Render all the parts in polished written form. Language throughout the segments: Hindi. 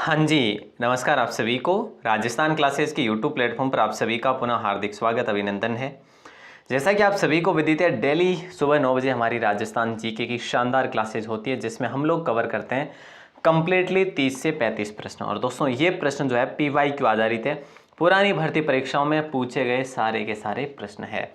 हाँ जी, नमस्कार आप सभी को। राजस्थान क्लासेस के यूट्यूब प्लेटफॉर्म पर आप सभी का पुनः हार्दिक स्वागत अभिनंदन है। जैसा कि आप सभी को विदित है, डेली सुबह 9 बजे हमारी राजस्थान जीके की शानदार क्लासेज होती है जिसमें हम लोग कवर करते हैं कंप्लीटली 30 से 35 प्रश्न। और दोस्तों ये प्रश्न जो है PYQ आधारित है, पुरानी भर्ती परीक्षाओं में पूछे गए सारे के सारे प्रश्न है।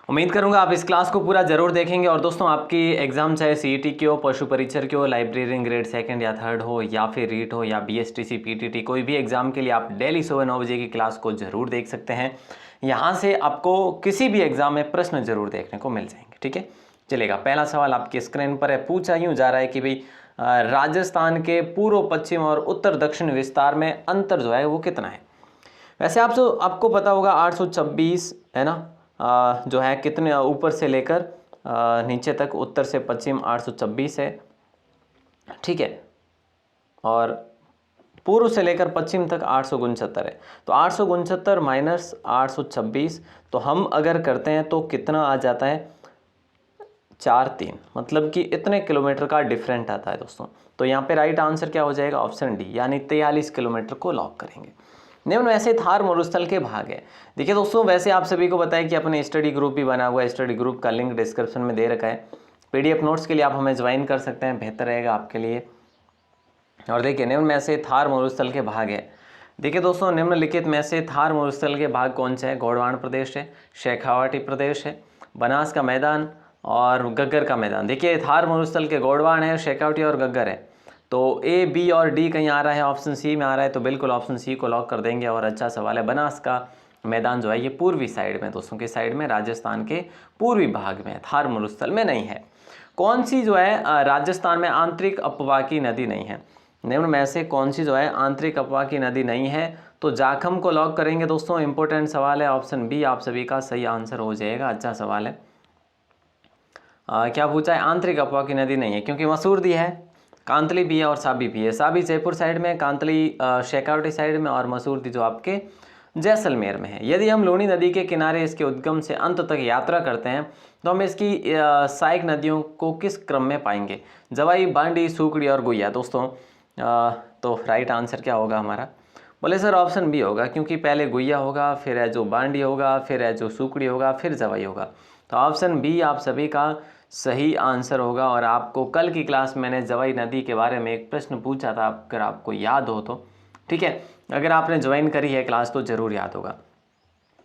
उम्मीद करूंगा आप इस क्लास को पूरा जरूर देखेंगे। और दोस्तों आपकी एग्जाम चाहे CET की हो, पशु परीक्षर की हो, लाइब्रेरियन ग्रेड 2 या 3 हो, या फिर रीट हो, या BSTC PTT, कोई भी एग्जाम के लिए आप डेली सुबह 9 बजे की क्लास को जरूर देख सकते हैं। यहाँ से आपको किसी भी एग्जाम में प्रश्न जरूर देखने को मिल जाएंगे। ठीक है, चलेगा। पहला सवाल आपकी स्क्रीन पर है। पूछा यूँ जा रहा है कि भाई राजस्थान के पूर्व, पश्चिम और उत्तर दक्षिण विस्तार में अंतर जो है वो कितना है। वैसे आपको पता होगा 826 है ना, जो है कितने ऊपर से लेकर नीचे तक, उत्तर से पश्चिम 826 है। ठीक है, और पूर्व से लेकर पश्चिम तक 869 है। तो 869 माइनस 826, तो हम अगर करते हैं तो कितना आ जाता है, 43। मतलब कि इतने किलोमीटर का डिफरेंट आता है दोस्तों। तो यहाँ पे राइट आंसर क्या हो जाएगा, ऑप्शन डी, यानी 43 किलोमीटर को लॉक करेंगे। निम्न वैसे थार मरुस्थल के भाग है। देखिए दोस्तों, वैसे आप सभी को बताया कि अपने स्टडी ग्रुप भी बना हुआ है। स्टडी ग्रुप का लिंक डिस्क्रिप्शन में दे रखा है। PDF नोट्स के लिए आप हमें ज्वाइन कर सकते हैं, बेहतर रहेगा आपके लिए। और देखिए निम्न में से थार मरुस्थल के भाग है। देखिए दोस्तों, निम्नलिखित में से थार मरुस्थल के भाग कौन से हैं। गोंडवाना प्रदेश है, शेखावाटी प्रदेश है, बनास का मैदान और गग्गर का मैदान। देखिए थार मरुस्थल के गोंडवान है, शेखावटी और गग्गर है। तो A, B और D कहीं आ रहा है, ऑप्शन C में आ रहा है, तो बिल्कुल ऑप्शन C को लॉक कर देंगे। और अच्छा सवाल है। बनास का मैदान जो है ये पूर्वी साइड में, दोस्तों के साइड में, राजस्थान के पूर्वी भाग में है, थार मरुस्थल में नहीं है। कौन सी जो है राजस्थान में आंतरिक अपवाह की नदी नहीं है। निम्न में से कौन सी जो है आंतरिक अपवाह की नदी नहीं है, तो जाखम को लॉक करेंगे दोस्तों। इंपॉर्टेंट सवाल है, ऑप्शन B आप सभी का सही आंसर हो जाएगा। अच्छा सवाल है। क्या पूछा है, आंतरिक अपवाह की नदी नहीं है, क्योंकि मसूर दी है, कांतली भी है और साबी भी है। साबी जयपुर साइड में, कांतली शेखावटी साइड में, और मसूर दी जो आपके जैसलमेर में है। यदि हम लूनी नदी के किनारे इसके उद्गम से अंत तक यात्रा करते हैं तो हम इसकी सहायक नदियों को किस क्रम में पाएंगे। जवाई, बांडी, सूकड़ी और गुइया। दोस्तों तो राइट आंसर क्या होगा हमारा, बोले सर ऑप्शन B होगा, क्योंकि पहले गुइया होगा, फिर है जो बांडी होगा, फिर है जो सूकड़ी होगा, फिर जवाई होगा। तो ऑप्शन B आप सभी का सही आंसर होगा। और आपको कल की क्लास मैंने जवाई नदी के बारे में एक प्रश्न पूछा था, अगर आपको याद हो तो। ठीक है, अगर आपने ज्वाइन करी है क्लास तो जरूर याद होगा।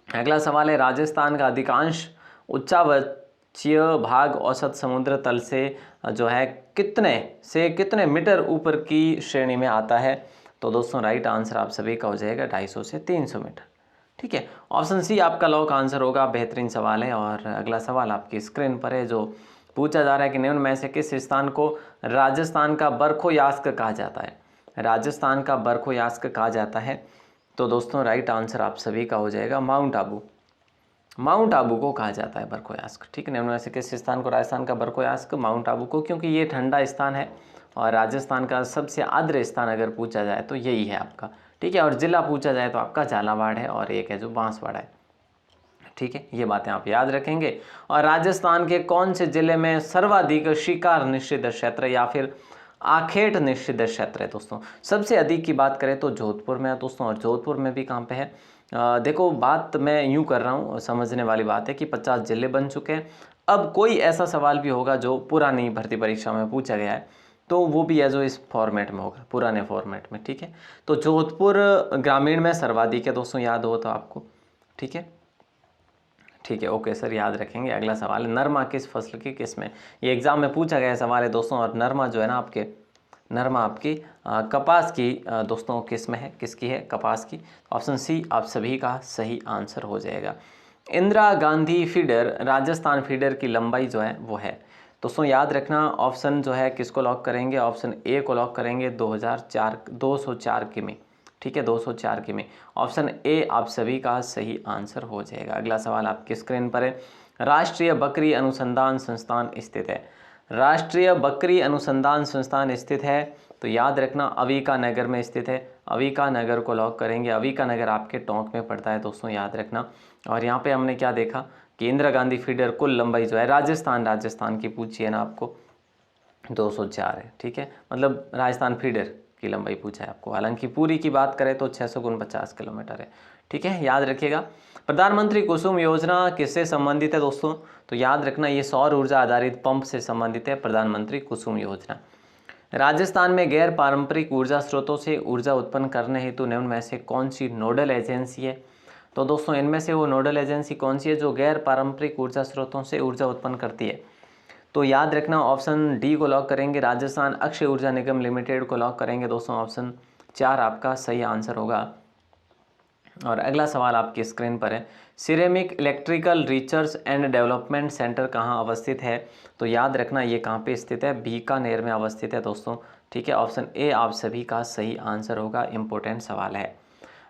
अगला सवाल है, राजस्थान का अधिकांश उच्चावचीय भाग औसत समुद्र तल से जो है कितने मीटर ऊपर की श्रेणी में आता है। तो दोस्तों राइट आंसर आप सभी का हो जाएगा 250 से 300 मीटर। ठीक है, ऑप्शन C आपका लॉक आंसर होगा। बेहतरीन सवाल है। और अगला सवाल आपकी स्क्रीन पर है, जो पूछा जा रहा है कि निम्न में से किस स्थान को राजस्थान का बरखोयास्क कहा जाता है। राजस्थान का बरखोयास्क कहा जाता है। तो दोस्तों राइट आंसर आप सभी का हो जाएगा माउंट आबू। माउंट आबू को कहा जाता है बरखोयास्क। ठीक है, निम्न में से किस स्थान को राजस्थान का बरखोयास्क, माउंट आबू को, क्योंकि ये ठंडा स्थान है। और राजस्थान का सबसे आर्द्र स्थान अगर पूछा जाए तो यही है आपका। ठीक है, और जिला पूछा जाए तो आपका झालावाड़ है, और एक है जो बांसवाड़ा है। ठीक है, ये बातें आप याद रखेंगे। और राजस्थान के कौन से जिले में सर्वाधिक शिकार निषिद्ध क्षेत्र या फिर आखेट निषिद्ध क्षेत्र है। दोस्तों सबसे अधिक की बात करें तो जोधपुर में है दोस्तों। और जोधपुर में भी कहाँ पे है, देखो बात मैं यूँ कर रहा हूँ, समझने वाली बात है कि 50 जिले बन चुके हैं। अब कोई ऐसा सवाल भी होगा जो पुरानी भर्ती परीक्षा में पूछा गया है, तो वो भी है जो इस फॉर्मेट में होगा, पुराने फॉर्मेट में। ठीक है, तो जोधपुर ग्रामीण में सर्वाधिक है दोस्तों, याद हो तो आपको। ठीक है, ठीक है, ओके सर, याद रखेंगे। अगला सवाल है, नरमा किस फसल की किस्म है। ये एग्जाम में पूछा गया सवाल है दोस्तों। और नरमा जो है ना आपके, नरमा आपकी कपास की दोस्तों किस्म है, किसकी है, कपास की। ऑप्शन C आप सभी का सही आंसर हो जाएगा। इंदिरा गांधी फीडर, राजस्थान फीडर की लंबाई जो है वो है दोस्तों, याद रखना। ऑप्शन जो है किसको लॉक करेंगे, ऑप्शन A को लॉक करेंगे, 204 किमी। ठीक है, 204 किमी। ऑप्शन A आप सभी का सही आंसर हो जाएगा। अगला सवाल आपकी स्क्रीन पर है, राष्ट्रीय बकरी अनुसंधान संस्थान स्थित है। राष्ट्रीय बकरी अनुसंधान संस्थान स्थित है, तो याद रखना अविका नगर में स्थित है। अविका नगर को लॉक करेंगे। अविका नगर आपके टोंक में पड़ता है दोस्तों, याद रखना। और यहाँ पे हमने क्या देखा कि इंदिरा गांधी फीडर कुल लंबाई जो है राजस्थान की पूछी है ना आपको, 204 है। ठीक है, मतलब राजस्थान फीडर की लंबाई पूछा है आपको। हालांकि पूरी की बात करें तो 600 × 50 किलोमीटर है। ठीक है, याद रखिएगा। प्रधानमंत्री कुसुम योजना किससे संबंधित है दोस्तों? तो याद रखना ये सौर ऊर्जा आधारित पंप से संबंधित है प्रधानमंत्री कुसुम योजना। राजस्थान में गैर पारंपरिक ऊर्जा स्रोतों से ऊर्जा उत्पन्न करने हेतु निम्न में से कौन सी नोडल एजेंसी है? तो दोस्तों इनमें से वो नोडल एजेंसी कौन सी है जो गैर पारंपरिक ऊर्जा स्रोतों से ऊर्जा उत्पन्न करती है? तो याद रखना ऑप्शन डी को लॉक करेंगे, राजस्थान अक्षय ऊर्जा निगम लिमिटेड को लॉक करेंगे दोस्तों। ऑप्शन 4 आपका सही आंसर होगा। और अगला सवाल आपकी स्क्रीन पर है, ceramic electrical research and development centre कहाँ अवस्थित है? तो याद रखना ये कहाँ पे स्थित है? बीकानेर में अवस्थित है दोस्तों। ठीक है, ऑप्शन ए आप सभी का सही आंसर होगा। इंपॉर्टेंट सवाल है।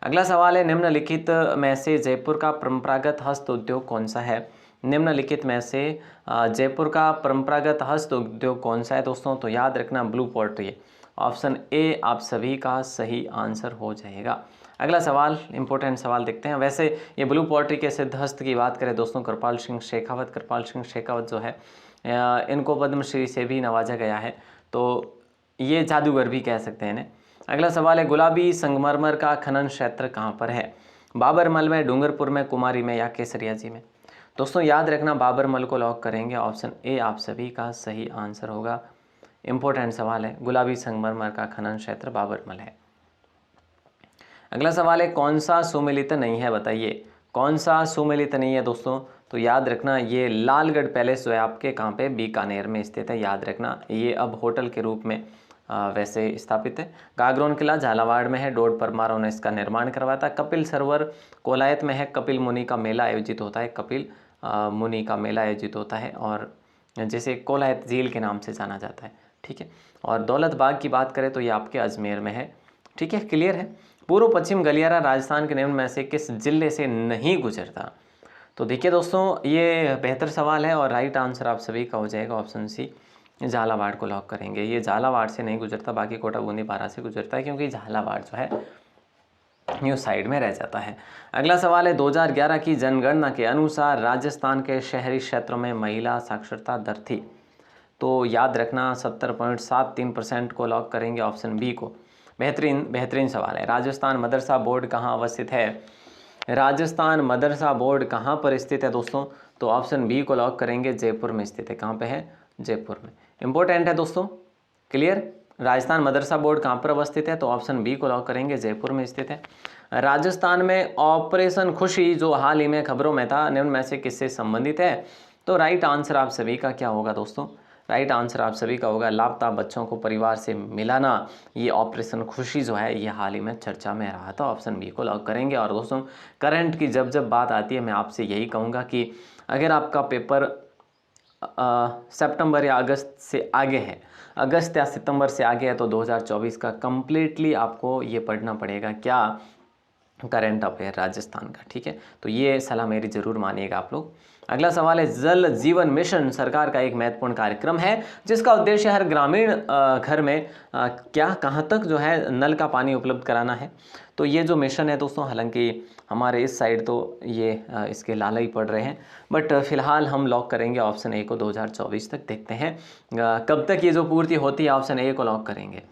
अगला सवाल है, निम्नलिखित में से जयपुर का परंपरागत हस्त उद्योग कौन सा है? निम्नलिखित में से जयपुर का परंपरागत हस्त उद्योग कौन सा है दोस्तों? तो याद रखना ब्लू पॉटरी। ऑप्शन ए आप सभी का सही आंसर हो जाएगा। अगला सवाल, इंपॉर्टेंट सवाल देखते हैं। वैसे ये ब्लू पॉटरी के सिद्धहस्त की बात करें दोस्तों, कृपाल सिंह शेखावत जो है इनको पद्मश्री से भी नवाजा गया है, तो ये जादूगर भी कह सकते हैं इन्हें। अगला सवाल है, गुलाबी संगमरमर का खनन क्षेत्र कहाँ पर है? बाबरमल में, डूंगरपुर में, कुमारी में या केसरिया जी में? दोस्तों याद रखना बाबरमल को लॉक करेंगे। ऑप्शन ए आप सभी का सही आंसर होगा। इंपॉर्टेंट सवाल है, गुलाबी संगमरमर का खनन क्षेत्र बाबरमल है। अगला सवाल है, कौन सा सुमेलित नहीं है? बताइए कौन सा सुमेलित नहीं है दोस्तों? तो याद रखना ये लालगढ़ पैलेस जो है आपके कहाँ पे? बीकानेर में स्थित है। याद रखना ये अब होटल के रूप में वैसे स्थापित है। गागरोन किला झालावाड़ में है, डोड परमारों ने इसका निर्माण करवाया था। कपिल सरोवर कोलायत में है, कपिल मुनि का मेला आयोजित होता है। कपिल मुनि का मेला आयोजित होता है और जैसे कोलायत झील के नाम से जाना जाता है। ठीक है, और दौलत बाग की बात करें तो ये आपके अजमेर में है। ठीक है, क्लियर है। पूर्व पश्चिम गलियारा राजस्थान के निम्न में से किस जिले से नहीं गुजरता? तो देखिए दोस्तों ये बेहतर सवाल है और राइट आंसर आप सभी का हो जाएगा ऑप्शन सी, झालावाड़ को लॉक करेंगे। ये झालावाड़ से नहीं गुजरता, बाकी कोटा बूंदी बारा से गुजरता है, क्योंकि झालावाड़ जो है न्यू साइड में रह जाता है। अगला सवाल है, 2011 की जनगणना के अनुसार राजस्थान के शहरी क्षेत्रों में महिला साक्षरता दर थी? तो याद रखना 70.73% को लॉक करेंगे, ऑप्शन बी को। बेहतरीन सवाल है। राजस्थान मदरसा बोर्ड कहाँ अवस्थित है? राजस्थान मदरसा बोर्ड कहाँ पर स्थित है दोस्तों? तो ऑप्शन बी को लॉक करेंगे, जयपुर में स्थित है। कहाँ पे है? जयपुर में। इंपॉर्टेंट है दोस्तों, क्लियर। राजस्थान मदरसा बोर्ड कहाँ पर अवस्थित है? तो ऑप्शन बी को लॉक करेंगे, जयपुर में स्थित है। राजस्थान में ऑपरेशन खुशी जो हाल ही में खबरों में था, निम्न में से किससे संबंधित है? तो राइट आंसर आप सभी का क्या होगा दोस्तों? राइट आंसर आप सभी का होगा लापता बच्चों को परिवार से मिलाना। ये ऑपरेशन खुशी जो है ये हाल ही में चर्चा में रहा था। ऑप्शन बी को लॉक करेंगे। और दोस्तों करंट की जब बात आती है, मैं आपसे यही कहूँगा कि अगर आपका पेपर सितंबर या अगस्त से आगे है, अगस्त या सितंबर से आगे है, तो 2024 का कंप्लीटली आपको ये पढ़ना पड़ेगा, क्या? करंट अफेयर राजस्थान का। ठीक है, तो ये सलाह मेरी जरूर मानिएगा आप लोग। अगला सवाल है, जल जीवन मिशन सरकार का एक महत्वपूर्ण कार्यक्रम है जिसका उद्देश्य हर ग्रामीण घर में कहाँ तक जो है नल का पानी उपलब्ध कराना है। तो ये जो मिशन है दोस्तों, हालांकि हमारे इस साइड तो ये इसके लाला ही पड़ रहे हैं, बट फिलहाल हम लॉक करेंगे ऑप्शन ए को। 2024 तक देखते हैं कब तक ये जो पूर्ति होती है, ऑप्शन ए को लॉक करेंगे।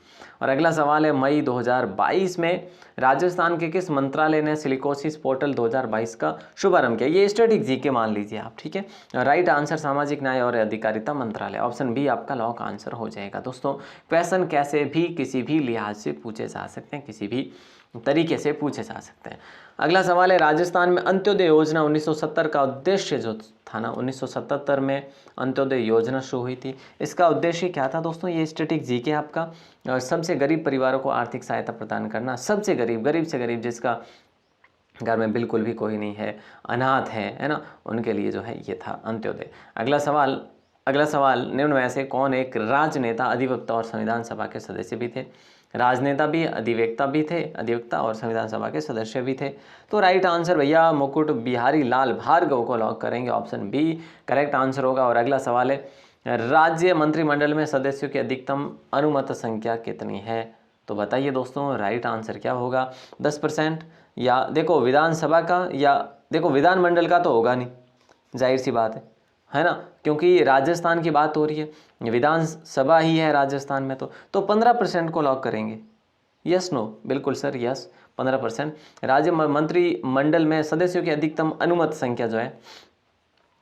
और अगला सवाल है, मई 2022 में राजस्थान के किस मंत्रालय ने सिलिकोसिस पोर्टल 2022 का शुभारंभ किया? ये स्टैटिक जीके मान लीजिए आप। ठीक है, राइट आंसर सामाजिक न्याय और अधिकारिता मंत्रालय। ऑप्शन बी आपका लॉक आंसर हो जाएगा। दोस्तों क्वेश्चन कैसे भी किसी भी लिहाज से पूछे जा सकते हैं, किसी भी तरीके से पूछे जा सकते हैं। अगला सवाल है, राजस्थान में अंत्योदय योजना 1970 का उद्देश्य जो था ना, 1977 में अंत्योदय योजना शुरू हुई थी, इसका उद्देश्य क्या था दोस्तों? ये स्टैटिक जीके आपका। और सबसे गरीब परिवारों को आर्थिक सहायता प्रदान करना, सबसे गरीब से गरीब जिसका घर में बिल्कुल भी कोई नहीं है, अनाथ है ना, उनके लिए जो है ये था अंत्योदय। अगला सवाल, निम्न में से कौन एक राजनेता, अधिवक्ता और संविधान सभा के सदस्य भी थे? राजनेता भी, अधिवक्ता और संविधान सभा के सदस्य भी थे। तो राइट आंसर भैया मुकुट बिहारी लाल भार्गव को लॉक करेंगे, ऑप्शन बी करेक्ट आंसर होगा। और अगला सवाल है, राज्य मंत्रिमंडल में सदस्यों की अधिकतम अनुमत संख्या कितनी है? तो बताइए दोस्तों राइट आंसर क्या होगा? 10%, या देखो विधानसभा का, या देखो विधानमंडल का तो होगा नहीं, जाहिर सी बात है ना, क्योंकि राजस्थान की बात हो रही है, विधानसभा ही है राजस्थान में, तो 15% को लॉक करेंगे। यस नो, बिल्कुल सर, यस 15%। राज्य मंत्रिमंडल में सदस्यों की अधिकतम अनुमत संख्या जो है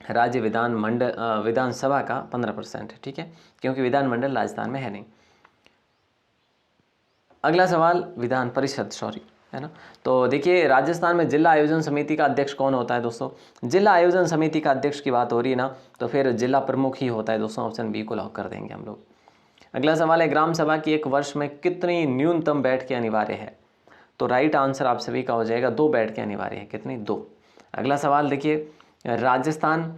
राज्य विधानसभा का 15% है, ठीक है, क्योंकि विधानमंडल राजस्थान में है नहीं। अगला सवाल विधान परिषद, सॉरी, है ना। तो देखिए राजस्थान में जिला आयोजन समिति का अध्यक्ष कौन होता है दोस्तों? जिला आयोजन समिति का अध्यक्ष की बात हो रही है ना, तो फिर जिला प्रमुख ही होता है दोस्तों। ऑप्शन बी को लॉक कर देंगे हम लोग। अगला सवाल है ग्राम सभा की एक वर्ष में कितनी न्यूनतम बैठकें अनिवार्य है? तो राइट आंसर आप सभी का हो जाएगा 2 बैठकें अनिवार्य है। कितनी? 2। अगला सवाल देखिए राजस्थान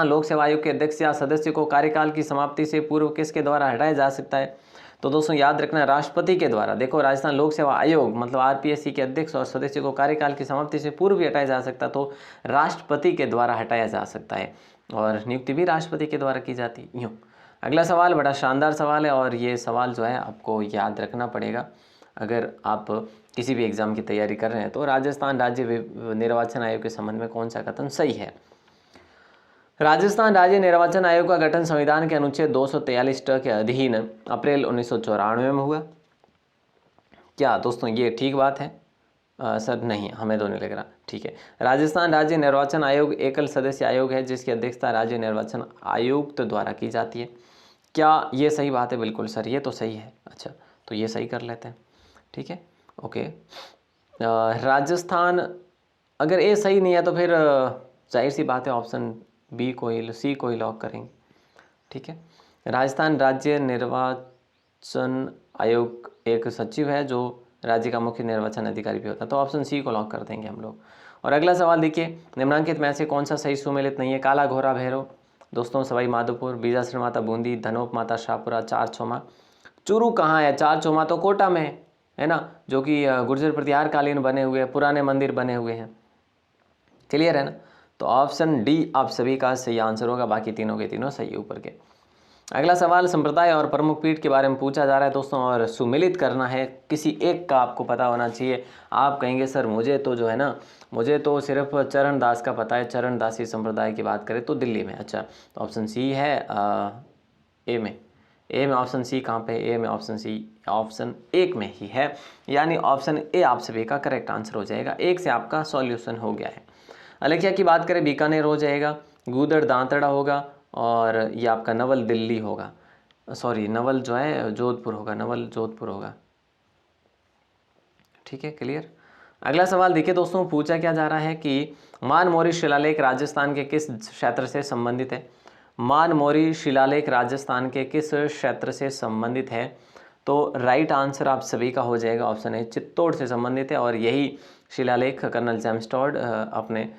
लोक सेवा आयोग के अध्यक्ष या सदस्य को कार्यकाल की समाप्ति से पूर्व किसके द्वारा हटाया जा सकता है? तो दोस्तों याद रखना, राष्ट्रपति के द्वारा। देखो राजस्थान लोक सेवा आयोग मतलब आरपीएससी के अध्यक्ष और सदस्य को कार्यकाल की समाप्ति से पूर्व भी हटाया जा सकता, तो राष्ट्रपति के द्वारा हटाया जा सकता है, और नियुक्ति भी राष्ट्रपति के द्वारा की जाती है, यूँ। अगला सवाल बड़ा शानदार सवाल है, और ये सवाल जो है आपको याद रखना पड़ेगा अगर आप किसी भी एग्जाम की तैयारी कर रहे हैं। तो राजस्थान राज्य निर्वाचन आयोग के संबंध में कौन सा कथन सही है? राजस्थान राज्य निर्वाचन आयोग का गठन संविधान के अनुच्छेद 243 के अधीन अप्रैल 1994 में हुआ। क्या दोस्तों ये ठीक बात है? सर नहीं, हमें तो नहीं लग रहा। ठीक है, राजस्थान राज्य निर्वाचन आयोग एकल सदस्य आयोग है जिसकी अध्यक्षता राज्य निर्वाचन आयुक्त द्वारा की जाती है। क्या ये सही बात है? बिल्कुल सर, ये तो सही है। अच्छा, तो ये सही कर लेते हैं, ठीक है, ओके। राजस्थान, अगर ए सही नहीं है तो फिर जाहिर सी बात है ऑप्शन बी को ही, सी को ही लॉक करेंगे, ठीक है। राजस्थान राज्य निर्वाचन आयोग एक सचिव है जो राज्य का मुख्य निर्वाचन अधिकारी भी होता है, तो ऑप्शन सी को लॉक कर देंगे हम लोग। और अगला सवाल देखिए, निम्नलिखित में से कौन सा सही सुमेलित नहीं है? काला घोड़ा भैरव दोस्तों सवाई माधोपुर, बीजासर माता बूंदी, धनोप माता शाहपुरा, चार चौमा। चूरू कहाँ है? चार चौमा तो कोटा में है ना, जो कि गुर्जर प्रतिहार कालीन बने हुए पुराने मंदिर बने हुए हैं। क्लियर है ना? तो ऑप्शन डी आप सभी का सही आंसर होगा, बाकी तीनों के तीनों सही है ऊपर के। अगला सवाल संप्रदाय और प्रमुख पीठ के बारे में पूछा जा रहा है दोस्तों, और सुमिलित करना है, किसी एक का आपको पता होना चाहिए। आप कहेंगे सर मुझे तो जो है ना, मुझे तो सिर्फ चरण दास का पता है, चरण दासी संप्रदाय की बात करें तो दिल्ली में। अच्छा, तो ऑप्शन सी है ए में ऑप्शन सी कहाँ पे? ए में ऑप्शन सी ऑप्शन 1 में ही है, यानी ऑप्शन ए आप सभी का करेक्ट आंसर हो जाएगा। 1 से आपका सॉल्यूशन हो गया है। अलेखिया की बात करें बीकानेर हो जाएगा, गूदड़ दांतड़ा होगा, और ये आपका नवल दिल्ली होगा, सॉरी नवल जो है जोधपुर होगा, नवल जोधपुर होगा, ठीक है, क्लियर। अगला सवाल देखिए दोस्तों, पूछा क्या जा रहा है कि मानमोरी शिलालेख राजस्थान के किस क्षेत्र से संबंधित है? मानमोरी शिलालेख राजस्थान के किस क्षेत्र से संबंधित है? तो राइट आंसर आप सभी का हो जाएगा ऑप्शन ए, चित्तौड़ से संबंधित है। और यही शिलालेख कर्नल जेम्स टॉड अपने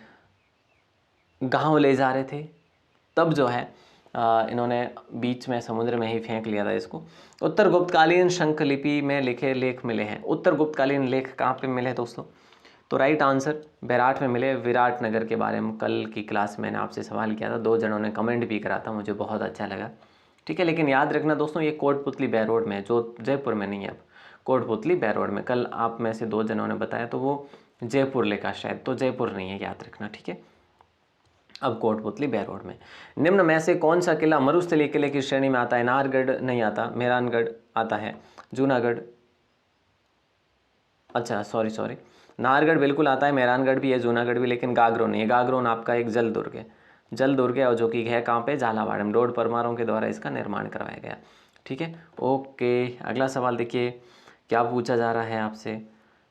गांव ले जा रहे थे, तब जो है इन्होंने बीच में समुद्र में ही फेंक लिया था इसको। उत्तर गुप्तकालीन शंख लिपि में लिखे लेख मिले हैं। उत्तर गुप्तकालीन लेख कहाँ पे मिले दोस्तों? तो राइट आंसर बैराट में मिले। विराट नगर के बारे में कल की क्लास में मैंने आपसे सवाल किया था, 2 जनों ने कमेंट भी करा था, मुझे बहुत अच्छा लगा, ठीक है। लेकिन याद रखना दोस्तों, ये कोटपुतली बैरोड में है, जो जयपुर में नहीं है। अब कोटपुतली बैरोड में, कल आप में से 2 जनों ने बताया तो वो जयपुर लिखा शायद, तो जयपुर नहीं है, याद रखना, ठीक है। अब कोटपुतली बैरोड में। निम्न में से कौन सा किला मरुस्थलीय किले की श्रेणी में आता है? नाहरगढ़ नहीं आता, मेहरानगढ़ आता है, जूनागढ़, अच्छा सॉरी, नाहरगढ़ बिल्कुल आता है, मेहरानगढ़ भी है, जूनागढ़ भी, लेकिन गागरोन नहीं है। गागरोन आपका एक जल दुर्ग है, और जो कि है कहाँ पे? झालावाड़ में। रोड परमारों के द्वारा इसका निर्माण करवाया गया, ठीक है, ओके। अगला सवाल देखिए, क्या पूछा जा रहा है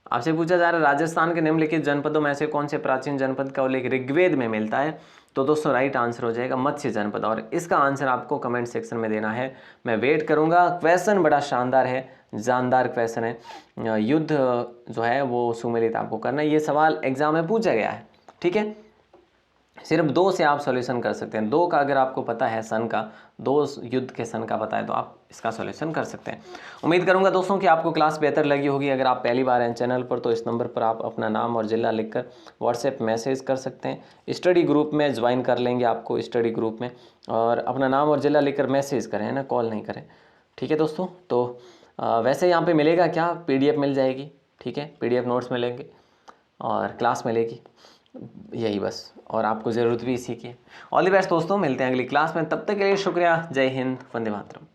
आपसे पूछा जा रहा है, राजस्थान के निम्नलिखित जनपदों में से कौन से प्राचीन जनपद का उल्लेख ऋग्वेद में मिलता है? तो दोस्तों राइट आंसर हो जाएगा मत्स्य जनपद, और इसका आंसर आपको कमेंट सेक्शन में देना है, मैं वेट करूंगा। क्वेश्चन बड़ा शानदार है, जानदार क्वेश्चन है, युद्ध जो है वो सुमेलित आपको करना है। ये सवाल एग्जाम में पूछा गया है, ठीक है। सिर्फ 2 से आप सॉल्यूशन कर सकते हैं। 2 का अगर आपको पता है सन का, 2 युद्ध के सन का पता है, तो आप इसका सॉल्यूशन कर सकते हैं। उम्मीद करूंगा दोस्तों कि आपको क्लास बेहतर लगी होगी। अगर आप पहली बार हैं चैनल पर तो इस नंबर पर आप अपना नाम और ज़िला लिखकर व्हाट्सएप मैसेज कर सकते हैं। स्टडी ग्रुप में ज्वाइन कर लेंगे आपको, स्टडी ग्रुप में, और अपना नाम और ज़िला लिखकर मैसेज करें, है ना, कॉल नहीं करें, ठीक है दोस्तों। तो वैसे यहाँ पर मिलेगा क्या? PDF मिल जाएगी, ठीक है, PDF नोट्स मिलेंगे और क्लास मिलेगी, यही बस, और आपको ज़रूरत भी इसी की है। ऑल द बेस्ट दोस्तों, मिलते हैं अगली क्लास में, तब तक के लिए शुक्रिया। जय हिंद, वंदे मातरम।